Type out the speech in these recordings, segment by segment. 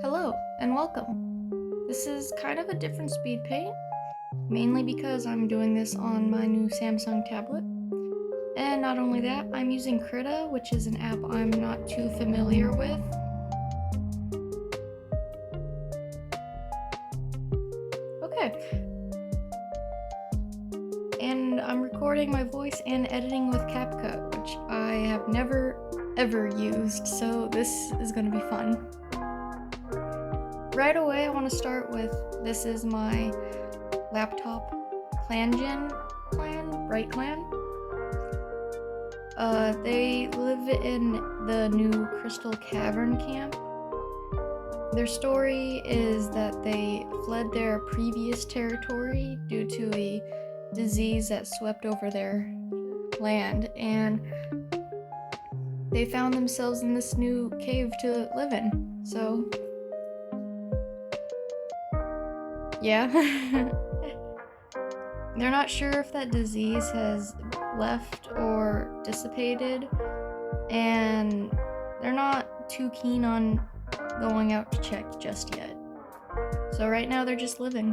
Hello, and welcome. This is kind of a different speed paint, mainly because I'm doing this on my new Samsung tablet. And not only that, I'm using Krita, which is an app I'm not too familiar with. Okay. And I'm recording my voice and editing with CapCut, which I have never ever used, so this is gonna be fun. Right away, I want to start with, this is my laptop ClanGen clan, BrightClan. They live in the new Crystal Cavern camp. Their story is that they fled their previous territory due to a disease that swept over their land, and they found themselves in this new cave to live in. So yeah. They're not sure if that disease has left or dissipated, and they're not too keen on going out to check just yet. So right now they're just living.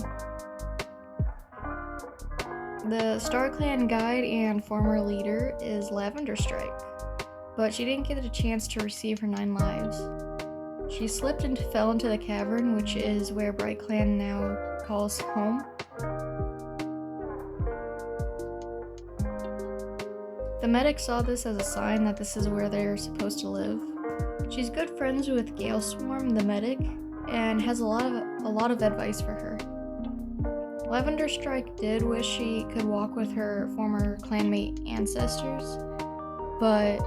The StarClan guide and former leader is Lavender Strike, but she didn't get a chance to receive her 9 lives. She slipped and fell into the cavern, which is where BrightClan now calls home. The medic saw this as a sign that this is where they're supposed to live. She's good friends with Galeswarm, the medic, and has a lot of advice for her. Lavender Strike did wish she could walk with her former clanmate ancestors, but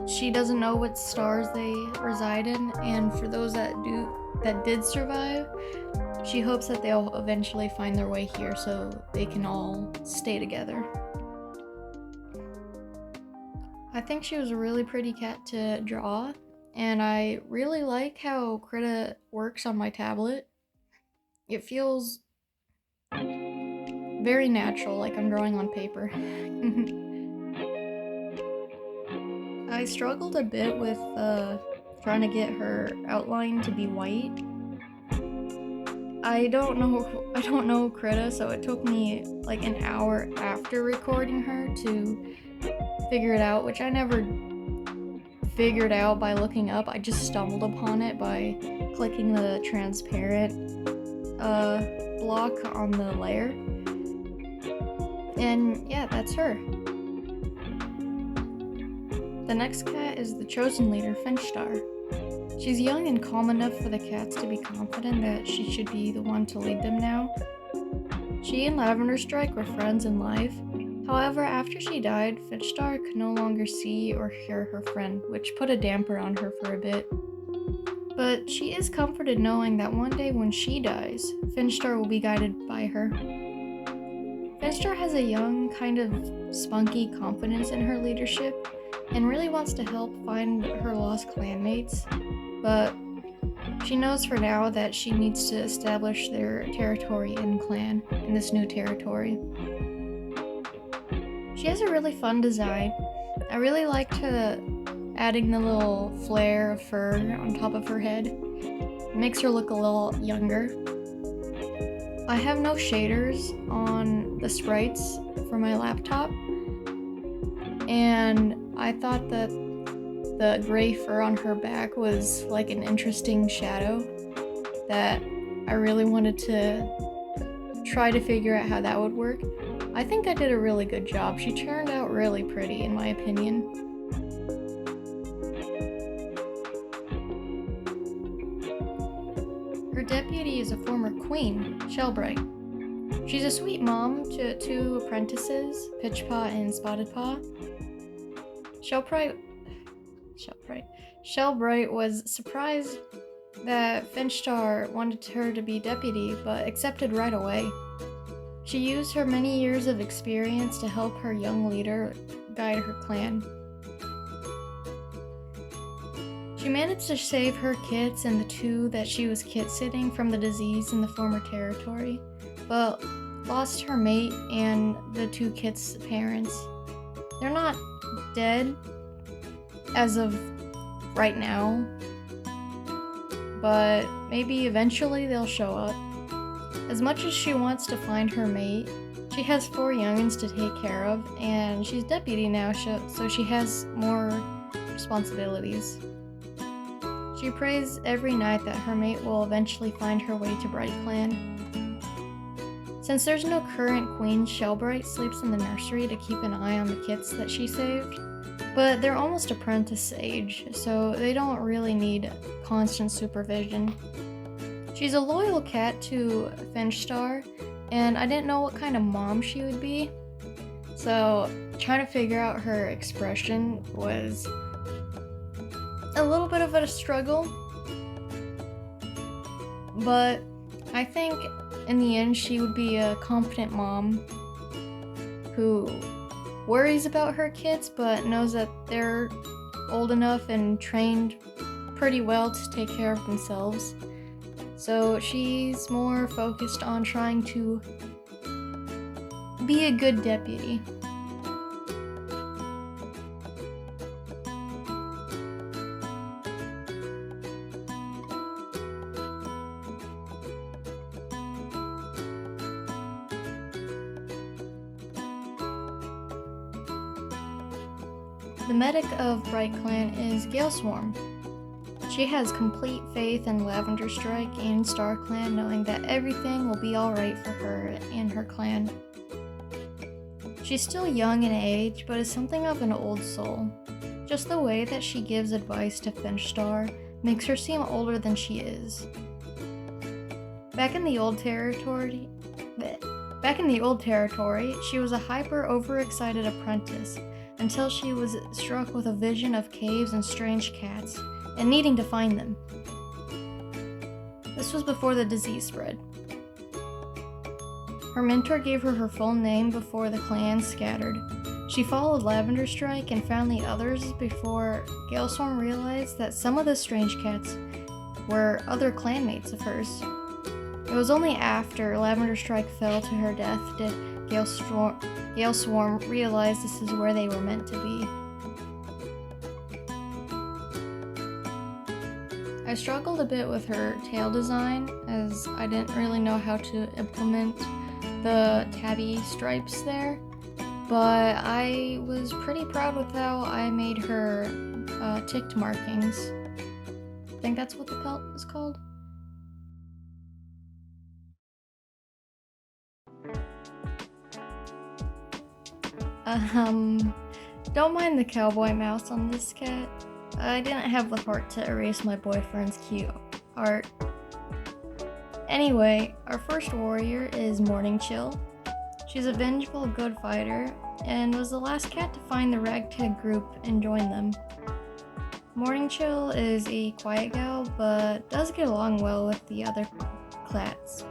she doesn't know what stars they reside in, and for those that did survive, she hopes that they'll eventually find their way here so they can all stay together. I think she was a really pretty cat to draw, and I really like how Krita works on my tablet. It feels very natural, like I'm drawing on paper. I struggled a bit with trying to get her outline to be white. I don't know Krita, so it took me like an hour after recording her to figure it out, which I never figured out by looking up. I just stumbled upon it by clicking the transparent block on the layer. And yeah, that's her. The next cat is the chosen leader, Finnstar. She's young and calm enough for the cats to be confident that she should be the one to lead them now. She and Lavender Strike were friends in life. However, after she died, Finnstar could no longer see or hear her friend, which put a damper on her for a bit. But she is comforted knowing that one day when she dies, Finnstar will be guided by her. Finnstar has a young, kind of spunky confidence in her leadership, and really wants to help find her lost clanmates, but she knows for now that she needs to establish their territory and clan in this new territory. She has a really fun design. I really liked adding the little flare of fur on top of her head. It makes her look a little younger. I have no shaders on the sprites for my laptop, and I thought that the gray fur on her back was like an interesting shadow that I really wanted to try to figure out how that would work. I think I did a really good job. She turned out really pretty, in my opinion. Her deputy is a former queen, Shellbright. She's a sweet mom to 2 apprentices, Pitchpaw and Spotted Paw. Shellbright was surprised that Finnstar wanted her to be deputy, but accepted right away. She used her many years of experience to help her young leader guide her clan. She managed to save her kits and the 2 that she was kit-sitting from the disease in the former territory, but lost her mate and the 2 kits' parents. They're not dead as of right now, but maybe eventually they'll show up. As much as she wants to find her mate, she has 4 youngins to take care of, and she's deputy now, so she has more responsibilities. She prays every night that her mate will eventually find her way to BrightClan. Since there's no current queen, Shellbright sleeps in the nursery to keep an eye on the kits that she saved, but they're almost apprentice age, so they don't really need constant supervision. She's a loyal cat to Finnstar, and I didn't know what kind of mom she would be, so trying to figure out her expression was a little bit of a struggle, but I think in the end she would be a competent mom who worries about her kids but knows that they're old enough and trained pretty well to take care of themselves. So she's more focused on trying to be a good deputy. The medic of BrightClan is Galeswarm. She has complete faith in Lavender Strike and StarClan, knowing that everything will be alright for her and her clan. She's still young in age, but is something of an old soul. Just the way that she gives advice to Finnstar makes her seem older than she is. Back in the old territory, she was a hyper overexcited apprentice until she was struck with a vision of caves and strange cats, and needing to find them. This was before the disease spread. Her mentor gave her her full name before the clan scattered. She followed Lavender Strike and found the others before Galeswarm realized that some of the strange cats were other clanmates of hers. It was only after Lavender Strike fell to her death did Galeswarm realize this is where they were meant to be. I struggled a bit with her tail design as I didn't really know how to implement the tabby stripes there, but I was pretty proud with how I made her ticked markings. I think that's what the pelt is called. Don't mind the cowboy mouse on this cat. I didn't have the heart to erase my boyfriend's cute art. Anyway, our first warrior is Morning Chill. She's a vengeful good fighter and was the last cat to find the ragtag group and join them. Morning Chill is a quiet gal but does get along well with the other cats.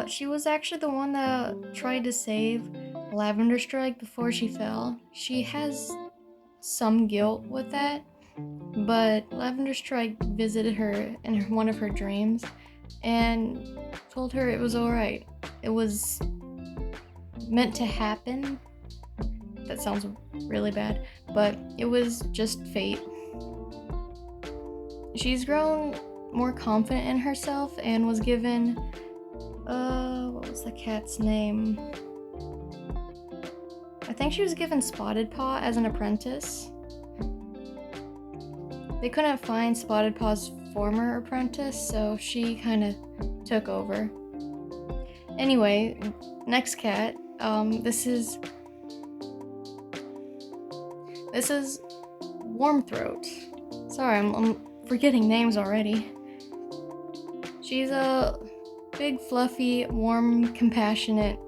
She was actually the one that tried to save Lavender Strike before she fell. She has some guilt with that, but Lavender Strike visited her in one of her dreams and told her it was alright. It was meant to happen. That sounds really bad, but it was just fate. She's grown more confident in herself and was given what was the cat's name? I think she was given Spotted Paw as an apprentice. They couldn't find Spotted Paw's former apprentice, so she kind of took over. Anyway, next cat. This is Warmthroat. Sorry, I'm forgetting names already. She's a big, fluffy, warm, compassionate,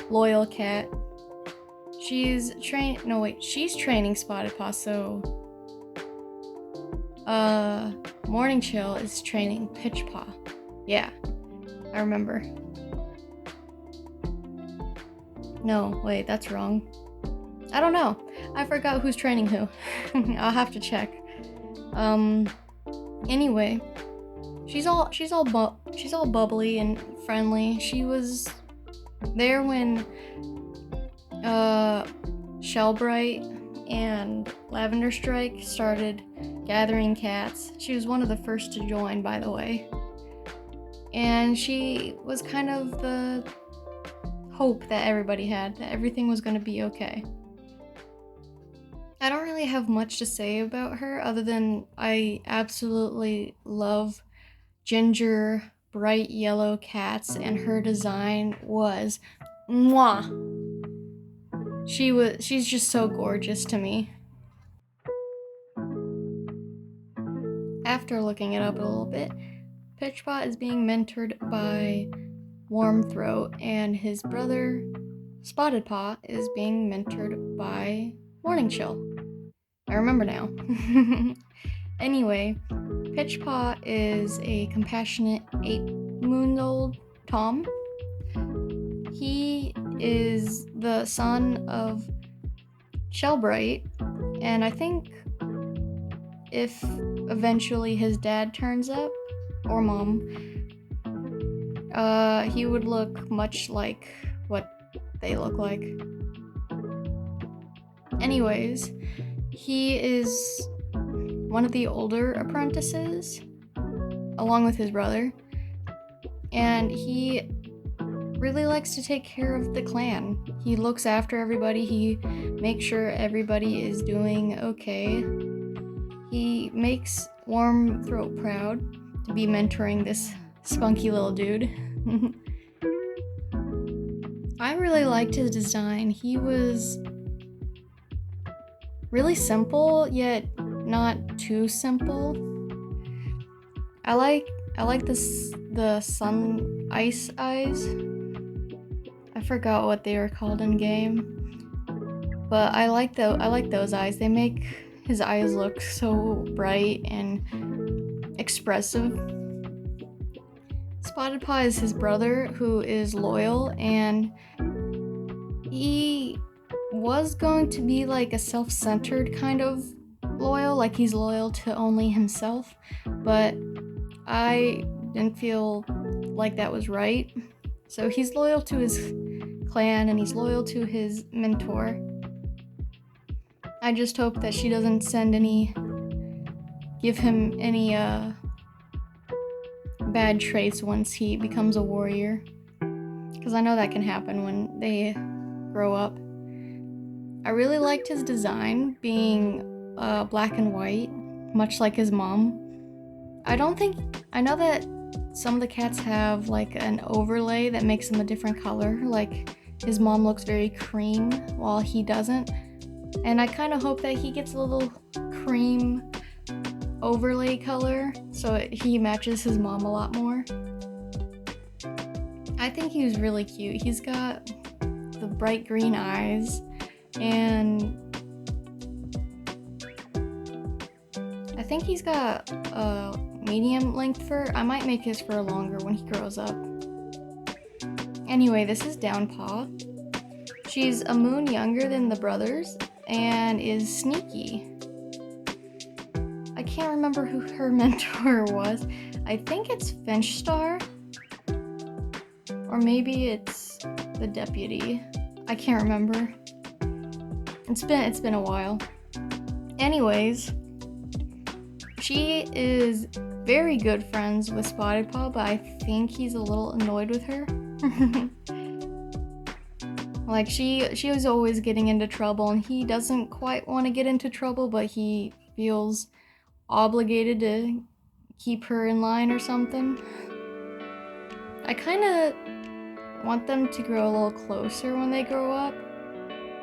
loyal cat. She's training Spotted Paw, so Morning Chill is training Pitch Paw. Yeah, I remember. No, wait, that's wrong. I don't know. I forgot who's training who. I'll have to check. Anyway, she's all bubbly and friendly. She was there when Shellbright and Lavender Strike started gathering cats. She was one of the first to join, by the way. And she was kind of the hope that everybody had, that everything was going to be okay. I don't really have much to say about her other than I absolutely love ginger, bright yellow cats, and her design was mwah. She's just so gorgeous to me. After looking it up a little bit, Pitchpot is being mentored by Warmthroat, and his brother Spotted Paw is being mentored by Morning Chill. I remember now. Anyway, Pitchpaw is a compassionate 8-moon-old Tom. He is the son of Shellbright, and I think if eventually his dad turns up, or mom, he would look much like what they look like. Anyways, he is one of the older apprentices, along with his brother, and he really likes to take care of the clan. He looks after everybody, he makes sure everybody is doing okay. He makes Warmthroat proud to be mentoring this spunky little dude. I really liked his design. He was really simple, yet not too simple. I like the sun ice eyes. I forgot what they were called in game, but I like those eyes. They make his eyes look so bright and expressive. Spotted Paw is his brother, who is loyal, and he was going to be like a self-centered kind of loyal, like he's loyal to only himself, but I didn't feel like that was right. So he's loyal to his clan and he's loyal to his mentor. I just hope that she doesn't give him any bad traits once he becomes a warrior, because I know that can happen when they grow up. I really liked his design being black and white, much like his mom. I know that some of the cats have like an overlay that makes them a different color, like his mom looks very cream while he doesn't, and I kind of hope that he gets a little cream overlay color so he matches his mom a lot more. I think he was really cute. He's got the bright green eyes, and I think he's got a medium length fur. I might make his fur longer when he grows up. Anyway, this is Downpaw. She's a moon younger than the brothers and is sneaky. I can't remember who her mentor was. I think it's Finnstar, or maybe it's the deputy. I can't remember. It's been a while. Anyways, she is very good friends with Spotted Paw, but I think he's a little annoyed with her. Like she was always getting into trouble, and he doesn't quite want to get into trouble, but he feels obligated to keep her in line or something. I kind of want them to grow a little closer when they grow up,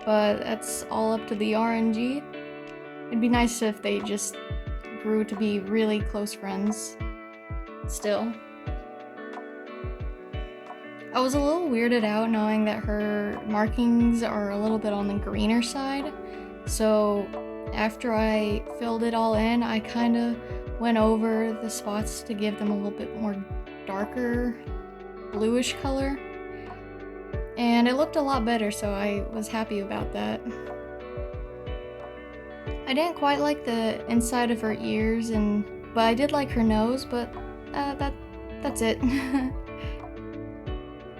but that's all up to the RNG. It'd be nice if they just grew to be really close friends still. I was a little weirded out knowing that her markings are a little bit on the greener side, so after I filled it all in, I kind of went over the spots to give them a little bit more darker bluish color, and it looked a lot better, so I was happy about that. I didn't quite like the inside of her ears, but I did like her nose, but that's it.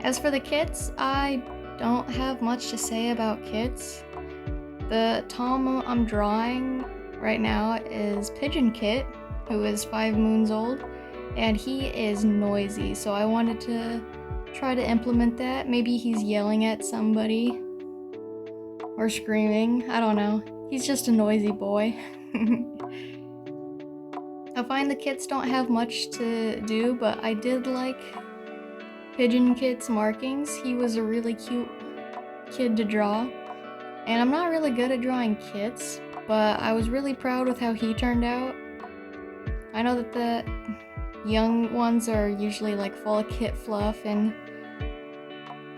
As for the kits, I don't have much to say about kits. The Tom I'm drawing right now is Pigeon Kit, who is 5 moons old, and he is noisy, so I wanted to try to implement that. Maybe he's yelling at somebody or screaming, I don't know. He's just a noisy boy. I find the kits don't have much to do, but I did like Pigeon Kit's markings. He was a really cute kid to draw. And I'm not really good at drawing kits, but I was really proud with how he turned out. I know that the young ones are usually like full of kit fluff and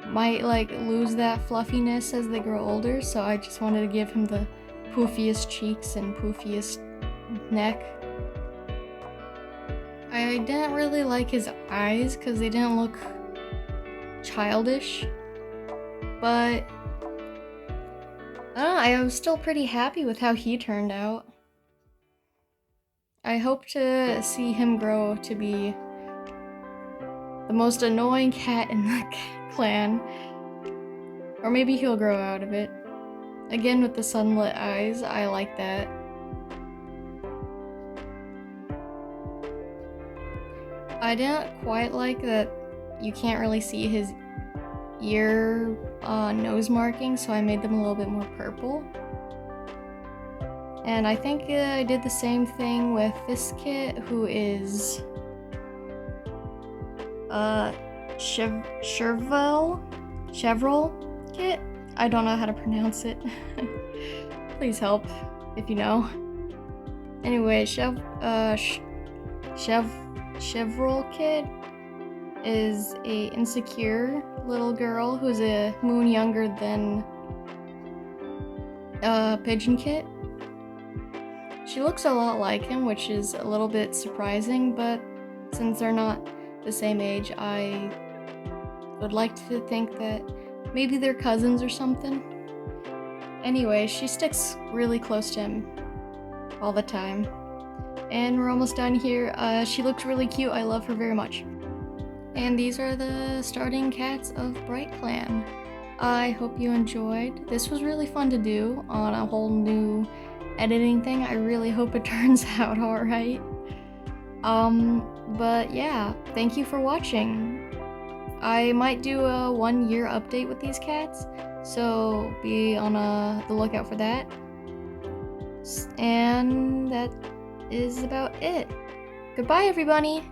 might like lose that fluffiness as they grow older, so I just wanted to give him the poofiest cheeks and poofiest neck. I didn't really like his eyes because they didn't look childish, but I was still pretty happy with how he turned out. I hope to see him grow to be the most annoying cat in the clan. Or maybe he'll grow out of it. Again, with the sunlit eyes, I like that. I didn't quite like that you can't really see his ear nose markings, so I made them a little bit more purple. And I think I did the same thing with this kit, who is Chevrolet Kit? I don't know how to pronounce it. Please help if you know. Anyway, Chevrolet Kit is a insecure little girl who's a moon younger than Pigeon Kit. She looks a lot like him, which is a little bit surprising, but since they're not the same age, I would like to think that maybe they're cousins or something. Anyway, she sticks really close to him all the time. And we're almost done here. She looks really cute. I love her very much. And these are the starting cats of BrightClan. I hope you enjoyed. This was really fun to do on a whole new editing thing. I really hope it turns out alright. But yeah, thank you for watching. I might do a 1-year update with these cats, so be on the lookout for that. And that is about it. Goodbye, everybody!